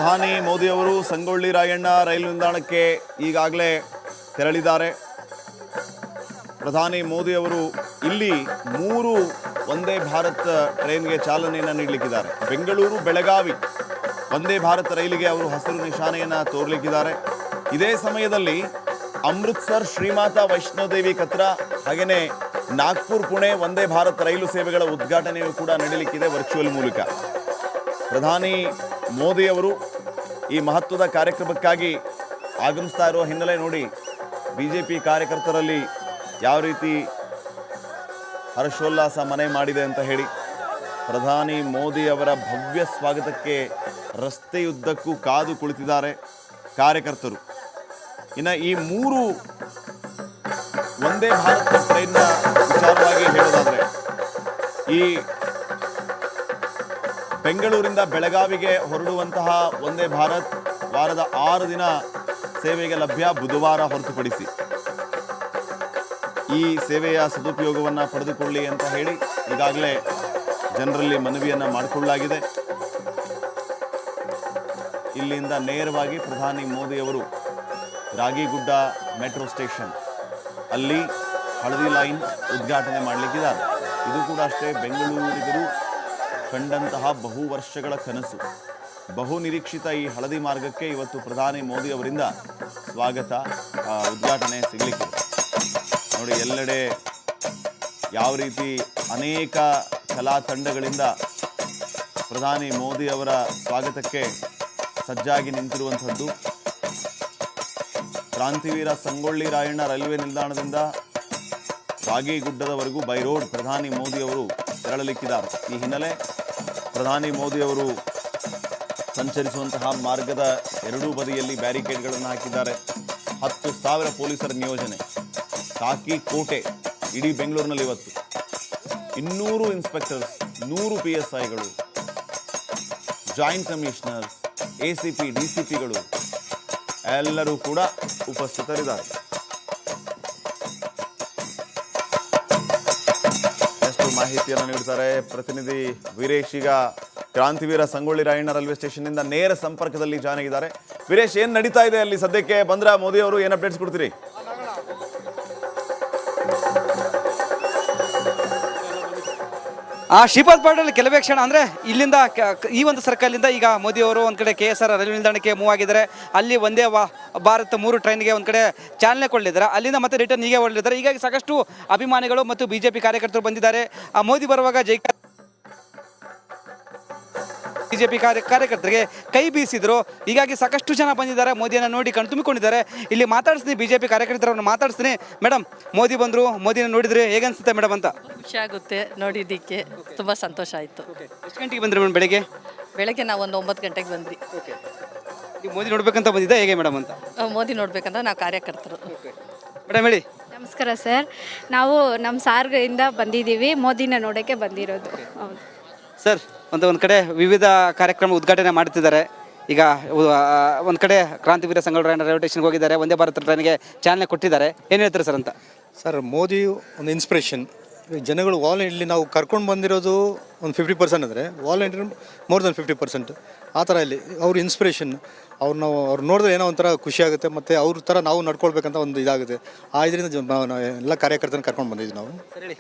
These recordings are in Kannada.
ಪ್ರಧಾನಿ ಮೋದಿ ಅವರು ಸಂಗೊಳ್ಳಿ ರಾಯಣ್ಣ ರೈಲು ನಿಲ್ದಾಣಕ್ಕೆ ಈಗಾಗಲೇ ತೆರಳಿದ್ದಾರೆ. ಪ್ರಧಾನಿ ಮೋದಿ ಅವರು ಇಲ್ಲಿ 3 ವಂದೇ ಭಾರತ್ ಟ್ರೈನ್ಗೆ ಚಾಲನೆಯನ್ನು ನೀಡಲಿಕ್ಕಿದ್ದಾರೆ. ಬೆಂಗಳೂರು ಬೆಳಗಾವಿ ವಂದೇ ಭಾರತ್ ರೈಲಿಗೆ ಅವರು ಹಸಿರು ನಿಶಾನೆಯನ್ನು ತೋರಲಿಕ್ಕಿದ್ದಾರೆ. ಇದೇ ಸಮಯದಲ್ಲಿ ಅಮೃತ್ಸರ್ ಶ್ರೀಮಾತಾ ವೈಷ್ಣೋದೇವಿ ಕತ್ರಾ ಹಾಗೆಯೇ ನಾಗ್ಪುರ್ ಪುಣೆ ವಂದೇ ಭಾರತ್ ರೈಲು ಸೇವೆಗಳ ಉದ್ಘಾಟನೆಯೂ ಕೂಡ ನಡೆಯಲಿಕ್ಕಿದೆ ವರ್ಚುವಲ್ ಮೂಲಕ. ಪ್ರಧಾನಿ ಮೋದಿ ಅವರು ಈ ಮಹತ್ವದ ಕಾರ್ಯಕ್ರಮಕ್ಕಾಗಿ ಆಗಮಿಸ್ತಾ ಇರುವ ಹಿನ್ನೆಲೆ ನೋಡಿ ಬಿಜೆಪಿ ಕಾರ್ಯಕರ್ತರಲ್ಲಿ ಯಾವ ರೀತಿ ಹರ್ಷೋಲ್ಲಾಸ ಮನೆ ಮಾಡಿದೆ ಅಂತ ಹೇಳಿ. ಪ್ರಧಾನಿ ಮೋದಿ ಅವರ ಭವ್ಯ ಸ್ವಾಗತಕ್ಕೆ ರಸ್ತೆಯುದ್ದಕ್ಕೂ ಕಾದು ಕುಳಿತಿದ್ದಾರೆ ಕಾರ್ಯಕರ್ತರು. ಇನ್ನು ಈ 3 ವಂದೇ ಭಾರತ್ ಟ್ರೈನ್ನ ವಿಚಾರವಾಗಿ ಹೇಳೋದಾದ್ರೆ, ಈ ಬೆಂಗಳೂರಿಂದ ಬೆಳಗಾವಿಗೆ ಹೊರಡುವಂತಹ ವಂದೇ ಭಾರತ್ ವಾರದ 6 ದಿನ ಸೇವೆಗೆ ಲಭ್ಯ, ಬುಧವಾರ ಹೊರತುಪಡಿಸಿ. ಈ ಸೇವೆಯ ಸದುಪಯೋಗವನ್ನು ಪಡೆದುಕೊಳ್ಳಿ ಅಂತ ಹೇಳಿ ಈಗಾಗಲೇ ಜನರಲ್ಲಿ ಮನವಿಯನ್ನು ಮಾಡಿಕೊಳ್ಳಲಾಗಿದೆ. ಇಲ್ಲಿಂದ ನೇರವಾಗಿ ಪ್ರಧಾನಿ ಮೋದಿ ಅವರು ರಾಗಿಗುಡ್ಡ ಮೆಟ್ರೋ ಸ್ಟೇಷನ್ ಅಲ್ಲಿ ಹಳದಿ ಲೈನ್ ಉದ್ಘಾಟನೆ ಮಾಡಲಿಕ್ಕಿದ್ದಾರೆ. ಇದು ಕೂಡ ಅಷ್ಟೇ ಬೆಂಗಳೂರಿಗರು ಕಂಡಂತಹ ಬಹು ವರ್ಷಗಳ ಕನಸು, ಬಹು ನಿರೀಕ್ಷಿತ ಈ ಹಳದಿ ಮಾರ್ಗಕ್ಕೆ ಇವತ್ತು ಪ್ರಧಾನಿ ಮೋದಿ ಅವರಿಂದ ಸ್ವಾಗತ ಉದ್ಘಾಟನೆ ಸಿಗಲಿಕ್ಕಿದೆ. ನೋಡಿ ಎಲ್ಲೆಡೆ ಯಾವ ರೀತಿ ಅನೇಕ ಕಲಾ ತಂಡಗಳಿಂದ ಪ್ರಧಾನಿ ಮೋದಿ ಅವರ ಸ್ವಾಗತಕ್ಕೆ ಸಜ್ಜಾಗಿ ನಿಂತಿರುವಂಥದ್ದು. ಕ್ರಾಂತಿವೀರ ಸಂಗೊಳ್ಳಿ ರಾಯಣ್ಣ ರೈಲ್ವೆ ನಿಲ್ದಾಣದಿಂದ ರಾಗಿಗುಡ್ಡದವರೆಗೂ ಬೈ ರೋಡ್ ಪ್ರಧಾನಿ ಮೋದಿ ಅವರು ತೆರಳಲಿಕ್ಕಿದ್ದಾರೆ. ಈ ಹಿನ್ನೆಲೆ ಪ್ರಧಾನಿ ಮೋದಿ ಅವರು ಸಂಚರಿಸುವಂತಹ ಮಾರ್ಗದ ಎರಡೂ ಬದಿಯಲ್ಲಿ ಬ್ಯಾರಿಕೇಡ್ಗಳನ್ನು ಹಾಕಿದ್ದಾರೆ. 10,000 ಪೊಲೀಸರ ನಿಯೋಜನೆ, ಕಾಕಿ ಕೋಟೆ ಇಡೀ ಬೆಂಗಳೂರಿನಲ್ಲಿ ಇವತ್ತು. 200 ಇನ್ಸ್ಪೆಕ್ಟರ್ಸ್, 100 PSIಗಳು, ಜಾಯಿಂಟ್ ಕಮಿಷನರ್ಸ್, ACP, DCPಗಳು ಎಲ್ಲರೂ ಕೂಡ ಉಪಸ್ಥಿತರಿದ್ದಾರೆ. ಎಷ್ಟು ಮಾಹಿತಿಯನ್ನು ನೀಡುತ್ತಾರೆ ಪ್ರತಿನಿಧಿ ವೀರೇಶ್. ಈಗ ಕ್ರಾಂತಿವೀರ ಸಂಗೊಳ್ಳಿ ರಾಯಣ್ಣ ರೈಲ್ವೆ ಸ್ಟೇಷನ್ನಿಂದ ನೇರ ಸಂಪರ್ಕದಲ್ಲಿ ಜಾಯ್ನ್ ಆಗಿದ್ದಾರೆ. ವೀರೇಶ್, ಏನ್ ನಡೀತಾ ಇದೆ ಅಲ್ಲಿ ಸದ್ಯಕ್ಕೆ? ಬಂದ್ರ ಮೋದಿ ಅವರು, ಏನ್ ಅಪ್ಡೇಟ್ಸ್ ಕೊಡ್ತೀರಿ? ಶ್ರೀಪಾದ್ ಪಾಟೀಲ್ ಕೆಲವೇ ಕ್ಷಣ ಅಂದರೆ ಇಲ್ಲಿಂದ ಈ ಒಂದು ಸರ್ಕಲಿಂದ ಈಗ ಮೋದಿ ಅವರು ಒಂದು ಕಡೆ KSR ರೈಲ್ವೆ ನಿಲ್ದಾಣಕ್ಕೆ ಮೂವ್ ಆಗಿದ್ದಾರೆ. ಅಲ್ಲಿ ವಂದೇ ಭಾರತ್ 3 ಟ್ರೈನ್ಗೆ ಒಂದು ಕಡೆ ಚಾಲನೆ ಕೊಡಲಿದ್ದಾರೆ. ಅಲ್ಲಿಂದ ಮತ್ತೆ ರಿಟರ್ನ್ ಹೀಗೆ ಹೊರಲಿದ್ದಾರೆ. ಹೀಗಾಗಿ ಸಾಕಷ್ಟು ಅಭಿಮಾನಿಗಳು ಮತ್ತು BJP ಕಾರ್ಯಕರ್ತರು ಬಂದಿದ್ದಾರೆ. ಮೋದಿ ಬರುವಾಗ BJP ಕಾರ್ಯಕರ್ತರಿಗೆ ಕೈ ಬೀಸಿದ್ರು. ಹೀಗಾಗಿ ಸಾಕಷ್ಟು ಜನ ಬಂದಿದ್ದಾರೆ, ಮೋದಿಯನ್ನು ನೋಡಿ ಕಣ್ತುಂಬಿಕೊಂಡಿದ್ದಾರೆ. ಇಲ್ಲಿ ಮಾತಾಡಿಸ್ತೀನಿ, BJP ಕಾರ್ಯಕರ್ತರನ್ನು ಮಾತಾಡಿಸ್ತೀನಿ. ಮೇಡಮ್, ಮೋದಿ ಬಂದರು, ಮೋದಿನ ನೋಡಿದ್ರೆ ಹೇಗನ್ಸುತ್ತೆ ಮೇಡಮ್ ಅಂತ? ಖುಷಿ ಆಗುತ್ತೆ ನೋಡಿದ್ದಕ್ಕೆ, ತುಂಬ ಸಂತೋಷ ಆಯಿತು. ಎಷ್ಟು ಗಂಟೆಗೆ ಬಂದ್ರಿ ಮೇಡಮ್? ಬೆಳಗ್ಗೆ ನಾವು ಒಂದು 9 ಗಂಟೆಗೆ ಬಂದ್ವಿ. ನೀವು ಮೋದಿ ನೋಡ್ಬೇಕಂತ ಬಂದಿದ್ದೆ, ಹೇಗೆ ಮೇಡಮ್ ಅಂತ? ಮೋದಿ ನೋಡ್ಬೇಕಂತ ನಾವು ಕಾರ್ಯಕರ್ತರು. ಮೇಡಮ್ ಹೇಳಿ. ನಮಸ್ಕಾರ ಸರ್, ನಾವು ನಮ್ಮ ಸಾರ್ಗಿಂದ ಬಂದಿದ್ದೀವಿ, ಮೋದಿನ ನೋಡೋಕ್ಕೆ ಬಂದಿರೋದು. ಹೌದು ಸರ್, ಒಂದು ಕಡೆ ವಿವಿಧ ಕಾರ್ಯಕ್ರಮ ಉದ್ಘಾಟನೆ ಮಾಡ್ತಿದ್ದಾರೆ. ಈಗ ಒಂದು ಕಡೆ ಕ್ರಾಂತಿವೀರ ಸಂಗೊಳ್ಳಿ ರಾಯಣ್ಣ ರೈಲ್ವೆ ಸ್ಟೇಷನ್ಗೆ ಹೋಗಿದ್ದಾರೆ, ವಂದೇ ಭಾರತ್ ಟ್ರೈನ್ಗೆ ಚಾಲನೆ ಕೊಟ್ಟಿದ್ದಾರೆ. ಏನು ಹೇಳ್ತಾರೆ ಸರ್ ಅಂತ? ಸರ್, ಮೋದಿ ಒಂದು ಇನ್ಸ್ಪಿರೇಷನ್. ಜನಗಳು ಇಲ್ಲಿ ನಾವು ಕರ್ಕೊಂಡು ಬಂದಿರೋದು ಒಂದು 50% ಅಂದರೆ ವಾಲಂಟಿಯರ್ ಮೋರ್ ದೆನ್ 50%. ಆ ಥರ ಇಲ್ಲಿ ಅವ್ರ ಇನ್ಸ್ಪಿರೇಷನ್. ಅವ್ರು ನೋಡಿದ್ರೆ ಏನೋ ಒಂಥರ ಖುಷಿ ಆಗುತ್ತೆ, ಮತ್ತು ಅವ್ರ ಥರ ನಾವು ನಡ್ಕೊಳ್ಬೇಕಂತ ಒಂದು ಇದಾಗುತ್ತೆ. ಆ ಇದರಿಂದ ನಾವು ಎಲ್ಲ ಕಾರ್ಯಕರ್ತನ ಕರ್ಕೊಂಡು ಬಂದಿದ್ವಿ ನಾವು. ಹೇಳಿ.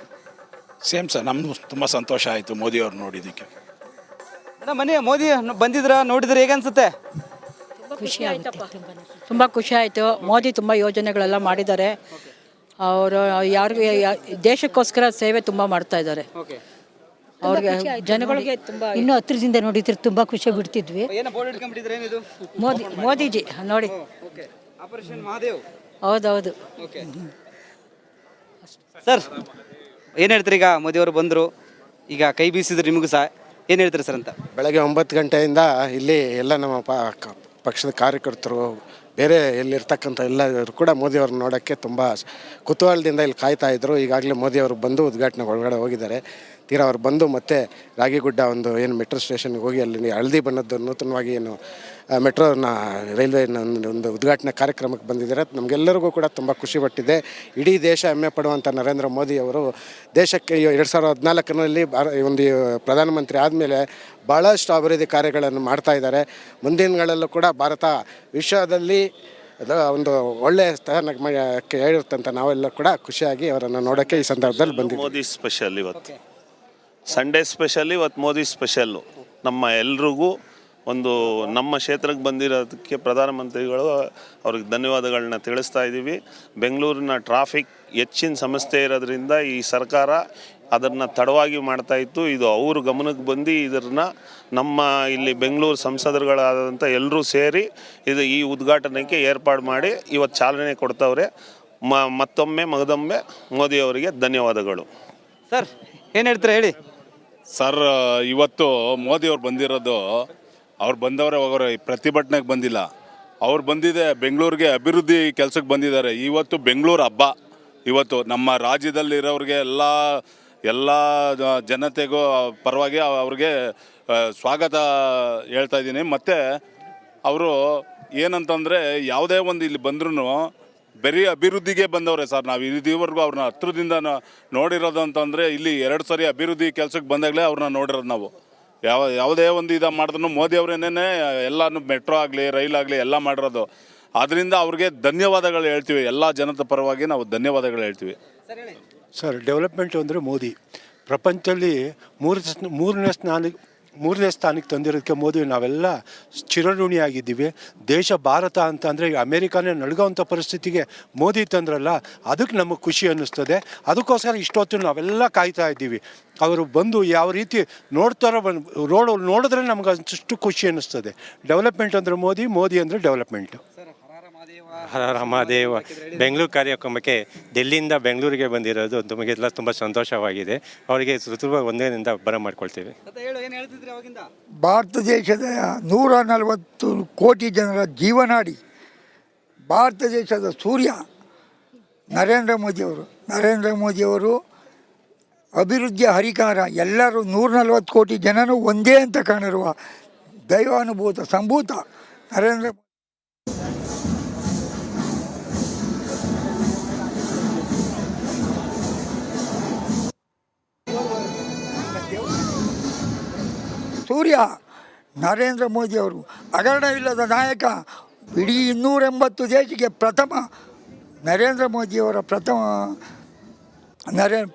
ಸೇಮ್ ಸರ್, ನಮ್ದು ತುಂಬ ಸಂತೋಷ ಆಯಿತು ಮೋದಿ ಅವ್ರು ನೋಡಿದ್ದಕ್ಕೆ. ಮನೆ ಮೋದಿ ನೋಡಿದ್ರೆ ಹೇಗೆ ಅನ್ಸುತ್ತೆ? ಖುಷಿ ಆಯಿತು, ತುಂಬ ಖುಷಿ ಆಯಿತು. ಮೋದಿ ತುಂಬ ಯೋಜನೆಗಳೆಲ್ಲ ಮಾಡಿದ್ದಾರೆ. ಅವರು ಯಾರಿಗೆ ದೇಶಕ್ಕೋಸ್ಕರ ಸೇವೆ ತುಂಬ ಮಾಡ್ತಾ ಇದ್ದಾರೆ. ಅವ್ರಿಗೆ ಜನಗಳಿಗೆ ತುಂಬ ಇನ್ನೂ ಹತ್ತಿರದಿಂದ ನೋಡಿದ್ರೆ ತುಂಬ ಖುಷಿ ಬಿಡ್ತಿದ್ವಿ. ಮೋದಿಜಿ ನೋಡಿ. ಹೌದೌದು ಸರ್, ಏನು ಹೇಳ್ತೀರಿ? ಈಗ ಮೋದಿ ಅವರು ಬಂದರು, ಈಗ ಕೈ ಬೀಸಿದ್ರು, ನಿಮಗೂ ಸಹ ಏನು ಹೇಳ್ತೀರಿ ಸರ್ ಅಂತ? ಬೆಳಗ್ಗೆ 9 ಗಂಟೆಯಿಂದ ಇಲ್ಲಿ ಎಲ್ಲ ನಮ್ಮ ಪಕ್ಷದ ಕಾರ್ಯಕರ್ತರು, ಬೇರೆ ಎಲ್ಲಿರ್ತಕ್ಕಂಥ ಎಲ್ಲರೂ ಕೂಡ ಮೋದಿಯವ್ರನ್ನ ನೋಡೋಕ್ಕೆ ತುಂಬ ಕುತೂಹಲದಿಂದ ಇಲ್ಲಿ ಕಾಯ್ತಾ ಇದ್ದರು. ಈಗಾಗಲೇ ಮೋದಿಯವರು ಬಂದು ಉದ್ಘಾಟನೆ ಒಳಗಡೆ ಹೋಗಿದ್ದಾರೆ. ತೀರಾ ಅವ್ರು ಬಂದು ಮತ್ತೆ ರಾಗಿಗುಡ್ಡ ಒಂದು ಏನು ಮೆಟ್ರೋ ಸ್ಟೇಷನ್ಗೆ ಹೋಗಿ ಅಲ್ಲಿ ಹಳದಿ ಬಣ್ಣದ್ದು ನೂತನವಾಗಿ ಏನು ಮೆಟ್ರೋನ ರೈಲ್ವೆನ ಒಂದು ಉದ್ಘಾಟನಾ ಕಾರ್ಯಕ್ರಮಕ್ಕೆ ಬಂದಿದ್ದಾರೆ. ನಮಗೆಲ್ಲರಿಗೂ ಕೂಡ ತುಂಬ ಖುಷಿ ಪಟ್ಟಿದೆ. ಇಡೀ ದೇಶ ಹೆಮ್ಮೆ ಪಡುವಂಥ ನರೇಂದ್ರ ಮೋದಿ ಅವರು ದೇಶಕ್ಕೆ 2014ರಲ್ಲಿ ಒಂದು ಪ್ರಧಾನಮಂತ್ರಿ ಆದಮೇಲೆ ಭಾಳಷ್ಟು ಅಭಿವೃದ್ಧಿ ಕಾರ್ಯಗಳನ್ನು ಮಾಡ್ತಾ ಇದ್ದಾರೆ. ಮುಂದಿನ ದಿನಗಳಲ್ಲೂ ಕೂಡ ಭಾರತ ವಿಶ್ವದಲ್ಲಿ ಒಂದು ಒಳ್ಳೆಯ ಸ್ಥಾನಕ್ಕೆ ಹೇಳಿರ್ತಂತ ನಾವೆಲ್ಲ ಕೂಡ ಖುಷಿಯಾಗಿ ಅವರನ್ನು ನೋಡೋಕ್ಕೆ ಈ ಸಂದರ್ಭದಲ್ಲಿ ಬಂದಿದ್ದೀವಿ. ಮೋದಿ ಸ್ಪೆಷಲ್ ಇವತ್ತು ಸಂಡೇ ಸ್ಪೆಷಲ್, ಇವತ್ತು ಮೋದಿ ಸ್ಪೆಷಲ್ಲು. ನಮ್ಮ ಎಲ್ರಿಗೂ ಒಂದು ನಮ್ಮ ಕ್ಷೇತ್ರಕ್ಕೆ ಬಂದಿರೋದಕ್ಕೆ ಪ್ರಧಾನಮಂತ್ರಿಗಳು ಅವ್ರಿಗೆ ಧನ್ಯವಾದಗಳನ್ನ ತಿಳಿಸ್ತಾ ಇದ್ದೀವಿ. ಬೆಂಗಳೂರಿನ ಟ್ರಾಫಿಕ್ ಹೆಚ್ಚಿನ ಸಮಸ್ಯೆ ಇರೋದ್ರಿಂದ ಈ ಸರ್ಕಾರ ಅದನ್ನು ತಡವಾಗಿ ಮಾಡ್ತಾಯಿತ್ತು. ಇದು ಅವ್ರ ಗಮನಕ್ಕೆ ಬಂದು ಇದನ್ನು ನಮ್ಮ ಇಲ್ಲಿ ಬೆಂಗಳೂರು ಸಂಸದರುಗಳಾದಂಥ ಎಲ್ಲರೂ ಸೇರಿ ಈ ಉದ್ಘಾಟನೆಗೆ ಏರ್ಪಾಡು ಮಾಡಿ ಇವತ್ತು ಚಾಲನೆ ಕೊಡ್ತವ್ರೆ. ಮತ್ತೊಮ್ಮೆ ಮಗದೊಮ್ಮೆ ಮೋದಿ ಅವರಿಗೆ ಧನ್ಯವಾದಗಳು. ಸರ್ ಏನು ಹೇಳ್ತೀರಾ ಹೇಳಿ ಸರ್. ಇವತ್ತು ಮೋದಿ ಅವ್ರು ಬಂದಿರೋದು, ಅವ್ರು ಬಂದವರೇ ಹೋಗೋರೆ, ಪ್ರತಿಭಟನೆಗೆ ಬಂದಿಲ್ಲ. ಅವ್ರು ಬಂದಿದೆ ಬೆಂಗಳೂರಿಗೆ ಅಭಿವೃದ್ಧಿ ಕೆಲಸಕ್ಕೆ ಬಂದಿದ್ದಾರೆ. ಇವತ್ತು ಬೆಂಗಳೂರು ಹಬ್ಬ. ಇವತ್ತು ನಮ್ಮ ರಾಜ್ಯದಲ್ಲಿರೋರಿಗೆ ಎಲ್ಲ ಜನತೆಗೂ ಪರವಾಗಿ ಅವ್ರಿಗೆ ಸ್ವಾಗತ ಹೇಳ್ತಾ ಇದ್ದೀನಿ. ಮತ್ತು ಅವರು ಏನಂತಂದರೆ ಯಾವುದೇ ಒಂದು ಇಲ್ಲಿ ಬಂದ್ರೂ ಬರೀ ಅಭಿವೃದ್ಧಿಗೆ ಬಂದವ್ರೆ ಸರ್. ನಾವು ಇದುವರೆಗೂ ಅವ್ರನ್ನ ಹತ್ರದಿಂದ ನೋಡಿರೋದು ಅಂತಂದರೆ ಇಲ್ಲಿ 2 ಸರಿ ಅಭಿವೃದ್ಧಿ ಕೆಲಸಕ್ಕೆ ಬಂದಾಗಲೇ ಅವ್ರನ್ನ ನೋಡಿರೋದು ನಾವು. ಯಾವುದೇ ಒಂದು ಮಾಡಿದ್ರು ಮೋದಿ ಅವರೇನೇ ಎಲ್ಲನೂ ಮೆಟ್ರೋ ಆಗಲಿ ರೈಲ್ ಆಗಲಿ ಎಲ್ಲ ಮಾಡಿರೋದು. ಆದ್ದರಿಂದ ಅವ್ರಿಗೆ ಧನ್ಯವಾದಗಳು ಹೇಳ್ತೀವಿ. ಎಲ್ಲ ಜನತೆ ಪರವಾಗಿ ನಾವು ಧನ್ಯವಾದಗಳು ಹೇಳ್ತೀವಿ. ಸರ್, ಡೆವಲಪ್ಮೆಂಟ್ ಅಂದರೆ ಮೋದಿ ಪ್ರಪಂಚದಲ್ಲಿ ಮೂರನೇ ಸ್ಥಾನಕ್ಕೆ ತಂದಿರೋದಕ್ಕೆ ಮೋದಿ ನಾವೆಲ್ಲ ಚಿರಋಣಿಯಾಗಿದ್ದೀವಿ. ದೇಶ ಭಾರತ ಅಂತಂದರೆ ಅಮೇರಿಕಾನೇ ನಡ್ಗೋವಂಥ ಪರಿಸ್ಥಿತಿಗೆ ಮೋದಿ ತಂದ್ರಲ್ಲ, ಅದಕ್ಕೆ ನಮಗೆ ಖುಷಿ ಅನ್ನಿಸ್ತದೆ. ಅದಕ್ಕೋಸ್ಕರ ಇಷ್ಟೊತ್ತು ನಾವೆಲ್ಲ ಕಾಯ್ತಾ ಇದ್ದೀವಿ. ಅವರು ಬಂದು ಯಾವ ರೀತಿ ನೋಡ್ತಾರೋ ರೋಡ್ ನೋಡಿದ್ರೆ ನಮ್ಗೆ ಅಷ್ಟು ಖುಷಿ ಅನ್ನಿಸ್ತದೆ. ಡೆವಲಪ್ಮೆಂಟ್ ಅಂದರೆ ಮೋದಿ ಅಂದರೆ ಡೆವಲಪ್ಮೆಂಟು. ಹರ ರಾಮದೇವ ಬೆಂಗಳೂರು ಕಾರ್ಯಕ್ರಮಕ್ಕೆ ಡೆಲ್ಲಿಯಿಂದ ಬೆಂಗಳೂರಿಗೆ ಬಂದಿರೋದು ನಮಗೆಲ್ಲ ತುಂಬ ಸಂತೋಷವಾಗಿದೆ. ಅವರಿಗೆ ತುಂಬ ಒಂದೇನಿಂದ ಬರಮಾಡ್ಕೊಳ್ತೀವಿ. ಭಾರತ ದೇಶದ 140 ಕೋಟಿ ಜನರ ಜೀವನಾಡಿ, ಭಾರತ ದೇಶದ ಸೂರ್ಯ ನರೇಂದ್ರ ಮೋದಿಯವರು ಅಭಿವೃದ್ಧಿಯ ಹರಿಕಾರ. ಎಲ್ಲರೂ 140 ಕೋಟಿ ಜನರು ಒಂದೇ ಅಂತ ಕಾಣಿರುವ ದೈವಾನುಭೂತ ಸಂಭೂತ ನರೇಂದ್ರ. ಸೂರ್ಯ ನರೇಂದ್ರ ಮೋದಿಯವರು ಹಗರಣವಿಲ್ಲದ ನಾಯಕ. ಇಡೀ 280 ದೇಶಕ್ಕೆ ನರೇಂದ್ರ ಮೋದಿಯವರ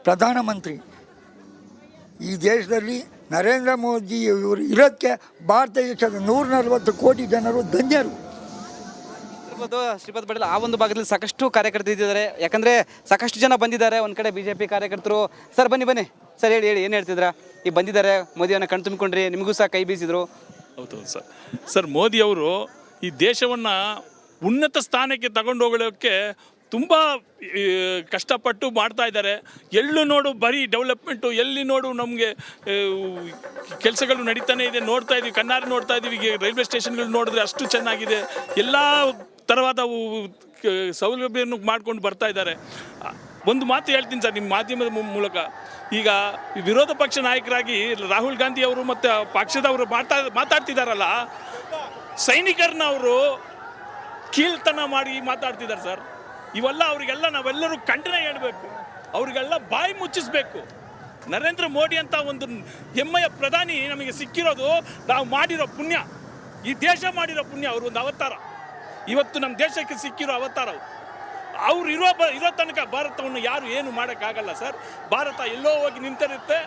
ಪ್ರಧಾನಮಂತ್ರಿ. ಈ ದೇಶದಲ್ಲಿ ನರೇಂದ್ರ ಮೋದಿಯವರು ಇರೋಕ್ಕೆ ಭಾರತ ದೇಶದ 140 ಕೋಟಿ ಜನರು ಧನ್ಯರು. ಶ್ರೀಪಾದ್ ಪಟೇಲ್ ಆ ಒಂದು ಭಾಗದಲ್ಲಿ ಸಾಕಷ್ಟು ಕಾರ್ಯಕರ್ತರು ಇದ್ದಾರೆ. ಯಾಕಂದರೆ ಸಾಕಷ್ಟು ಜನ ಬಂದಿದ್ದಾರೆ. ಒಂದು ಕಡೆ BJP ಕಾರ್ಯಕರ್ತರು. ಸರ್ ಬನ್ನಿ ಸರ್, ಹೇಳಿ ಏನು ಹೇಳ್ತಿದ್ರ? ಈಗ ಬಂದಿದ್ದಾರೆ, ಮೋದಿಯನ್ನು ಕಣ್ ತುಂಬಿಕೊಂಡ್ರಿ, ನಿಮಗೂ ಸಹ ಕೈ ಬೀಸಿದ್ರು. ಹೌದು ಸರ್, ಮೋದಿ ಅವರು ಈ ದೇಶವನ್ನು ಉನ್ನತ ಸ್ಥಾನಕ್ಕೆ ತಗೊಂಡು ಹೋಗೋಕ್ಕೆ ತುಂಬ ಕಷ್ಟಪಟ್ಟು ಮಾಡ್ತಾ ಇದ್ದಾರೆ. ಎಲ್ಲೂ ನೋಡು ಬರೀ ಡೆವಲಪ್ಮೆಂಟು, ಎಲ್ಲಿ ನೋಡು ನಮಗೆ ಕೆಲಸಗಳು ನಡೀತಾನೆ ಇದೆ. ನೋಡ್ತಾ ಇದ್ದೀವಿ, ಕಣ್ಣಾರೆ ನೋಡ್ತಾ ಇದ್ದೀವಿ. ರೈಲ್ವೆ ಸ್ಟೇಷನ್ಗಳು ನೋಡಿದ್ರೆ ಅಷ್ಟು ಚೆನ್ನಾಗಿದೆ. ಎಲ್ಲ ಥರವಾದ ಸೌಲಭ್ಯವನ್ನು ಮಾಡ್ಕೊಂಡು ಬರ್ತಾ ಇದ್ದಾರೆ. ಒಂದು ಮಾತು ಹೇಳ್ತೀನಿ ಸರ್ ನಿಮ್ಮ ಮಾಧ್ಯಮದ ಮೂಲಕ. ಈಗ ವಿರೋಧ ಪಕ್ಷ ನಾಯಕರಾಗಿ ರಾಹುಲ್ ಗಾಂಧಿ ಅವರು ಮತ್ತು ಪಕ್ಷದವರು ಮಾತಾಡ್ತಿದ್ದಾರಲ್ಲ, ಸೈನಿಕರನ್ನ ಅವರು ಕೀಳ್ತನ ಮಾಡಿ ಮಾತಾಡ್ತಿದ್ದಾರೆ ಸರ್. ಇವೆಲ್ಲ ಅವರಿಗೆಲ್ಲ ನಾವೆಲ್ಲರೂ ಖಂಡನೆ ಹೇಳಬೇಕು. ಅವರಿಗೆಲ್ಲ ಬಾಯಿ ಮುಚ್ಚಿಸ್ಬೇಕು. ನರೇಂದ್ರ ಮೋದಿ ಅಂತ ಒಂದು ಹೆಮ್ಮೆಯ ಪ್ರಧಾನಿ ನಮಗೆ ಸಿಕ್ಕಿರೋದು ನಾವು ಮಾಡಿರೋ ಪುಣ್ಯ, ಈ ದೇಶ ಮಾಡಿರೋ ಪುಣ್ಯ. ಅವರು ಒಂದು ಅವತಾರ, ಇವತ್ತು ನಮ್ಮ ದೇಶಕ್ಕೆ ಸಿಕ್ಕಿರೋ ಅವತಾರ. ಅವ್ರು ಇರೋ ತನಕ ಭಾರತವನ್ನು ಯಾರು ಏನು ಮಾಡೋಕ್ಕಾಗಲ್ಲ ಸರ್. ಭಾರತ ಎಲ್ಲೋ ಹೋಗಿ ನಿಂತಿರುತ್ತೆ.